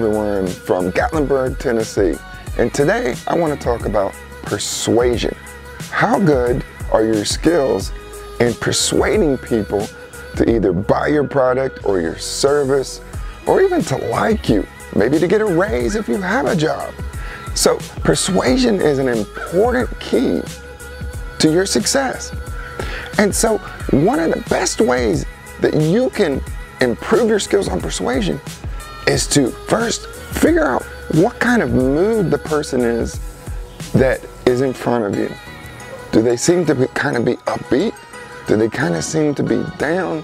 everyone from Gatlinburg, Tennessee, and today I want to talk about persuasion. How good are your skills in persuading people to either buy your product or your service, or even to like you, maybe to get a raise if you have a job? So persuasion is an important key to your success. And so one of the best ways that you can improve your skills on persuasion is to first figure out what kind of mood the person is that is in front of you. Do they seem to kind of be upbeat? Do they kind of seem to be down?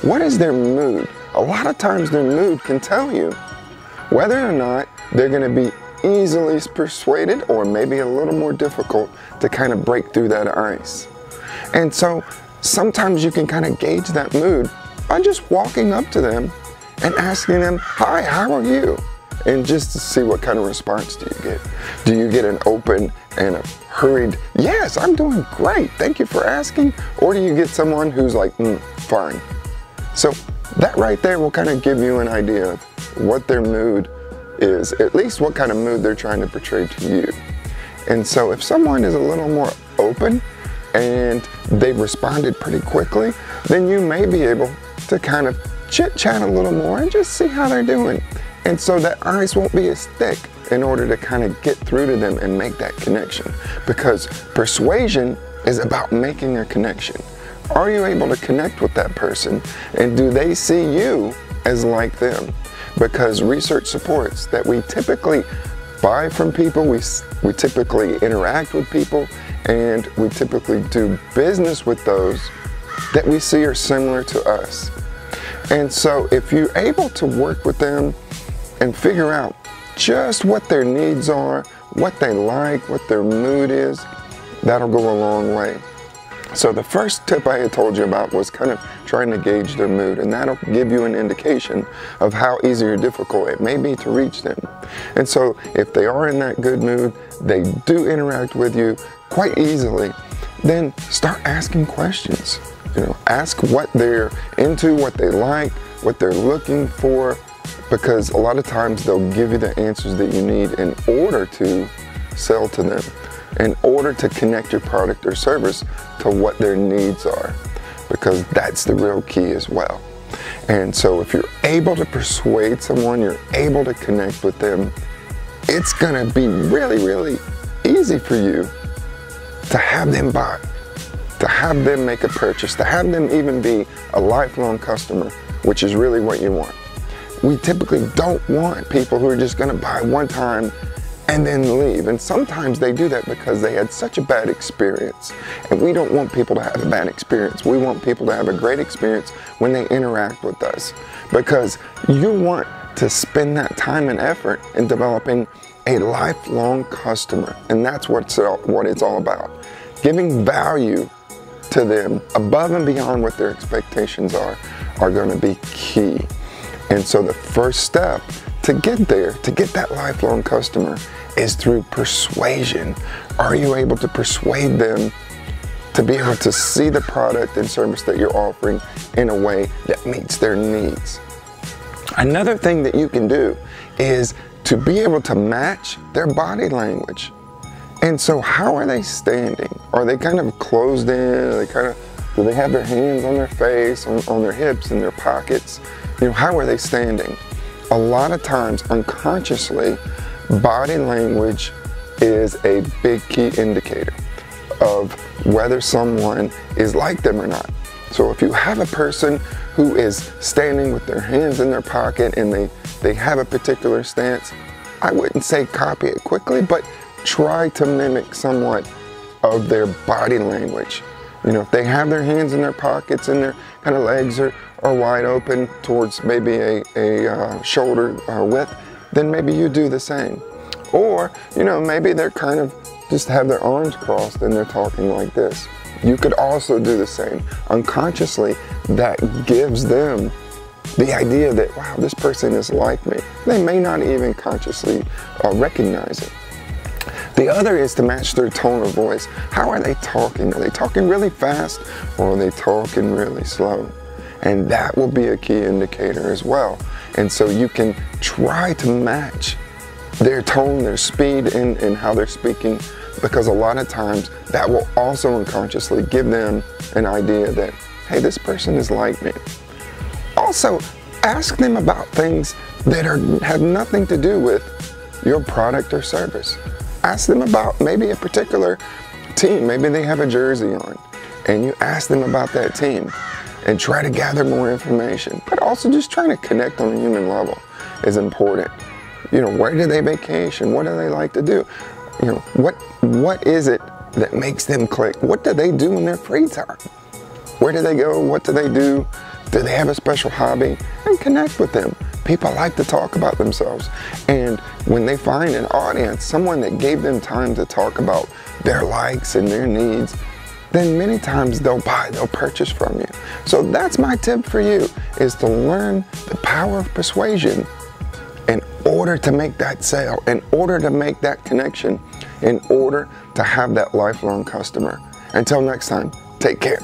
What is their mood? A lot of times their mood can tell you whether or not they're going to be easily persuaded or maybe a little more difficult to kind of break through that ice. And so sometimes you can kind of gauge that mood by just walking up to them and asking them, "Hi, how are you?" And just to see what kind of response do you get. Do you get an open and a hurried, "Yes, I'm doing great, thank you for asking," or do you get someone who's like, "Fine." So that right there will kind of give you an idea of what their mood is, at least what kind of mood they're trying to portray to you. And so if someone is a little more open and they've responded pretty quickly, then you may be able to kind of chit-chat a little more and just see how they're doing. And so that ice won't be as thick in order to kind of get through to them and make that connection. Because persuasion is about making a connection. Are you able to connect with that person? And do they see you as like them? Because research supports that we typically buy from people, we typically interact with people, and we typically do business with those that we see are similar to us. And so if you're able to work with them and figure out just what their needs are, what they like, what their mood is, that'll go a long way. So the first tip I had told you about was kind of trying to gauge their mood, and that'll give you an indication of how easy or difficult it may be to reach them. And so if they are in that good mood, they do interact with you quite easily, then start asking questions. Ask what they're into, what they like, what they're looking for, because a lot of times they'll give you the answers that you need in order to sell to them, in order to connect your product or service to what their needs are, because that's the real key as well. And so if you're able to persuade someone, you're able to connect with them, it's gonna be really, really easy for you to have them buy, to have them make a purchase, to have them even be a lifelong customer, which is really what you want. We typically don't want people who are just gonna buy one time and then leave. And sometimes they do that because they had such a bad experience. And we don't want people to have a bad experience. We want people to have a great experience when they interact with us, because you want to spend that time and effort in developing a lifelong customer. And that's what it's all about. Giving value to them above and beyond what their expectations are going to be key. And so the first step to get there, to get that lifelong customer, is through persuasion. Are you able to persuade them to be able to see the product and service that you're offering in a way that meets their needs? Another thing that you can do is to be able to match their body language. And so how are they standing? Are they kind of closed in? Are they do they have their hands on their face, on their hips, in their pockets? How are they standing? A lot of times, unconsciously, body language is a big key indicator of whether someone is like them or not. So if you have a person who is standing with their hands in their pocket and they have a particular stance, I wouldn't say copy it quickly, but try to mimic somewhat of their body language. If they have their hands in their pockets and their kind of legs are wide open towards maybe a shoulder width, then maybe you do the same. Or, maybe they're kind of just have their arms crossed and they're talking like this. You could also do the same. Unconsciously, that gives them the idea that, wow, this person is like me. They may not even consciously recognize it. The other is to match their tone of voice. How are they talking? Are they talking really fast or are they talking really slow? And that will be a key indicator as well. And so you can try to match their tone, their speed, and how they're speaking, because a lot of times that will also unconsciously give them an idea that, hey, this person is like me. Also, ask them about things that have nothing to do with your product or service. Ask them about maybe a particular team. Maybe they have a jersey on, and you ask them about that team and try to gather more information. But also just trying to connect on a human level is important. You know, where do they vacation? What do they like to do? You know, what is it that makes them click? What do they do in their free time? Where do they go? What do they do? Do they have a special hobby? And connect with them. People like to talk about themselves. And when they find an audience, someone that gave them time to talk about their likes and their needs, then many times they'll purchase from you. So that's my tip for you, is to learn the power of persuasion in order to make that sale, in order to make that connection, in order to have that lifelong customer. Until next time, take care.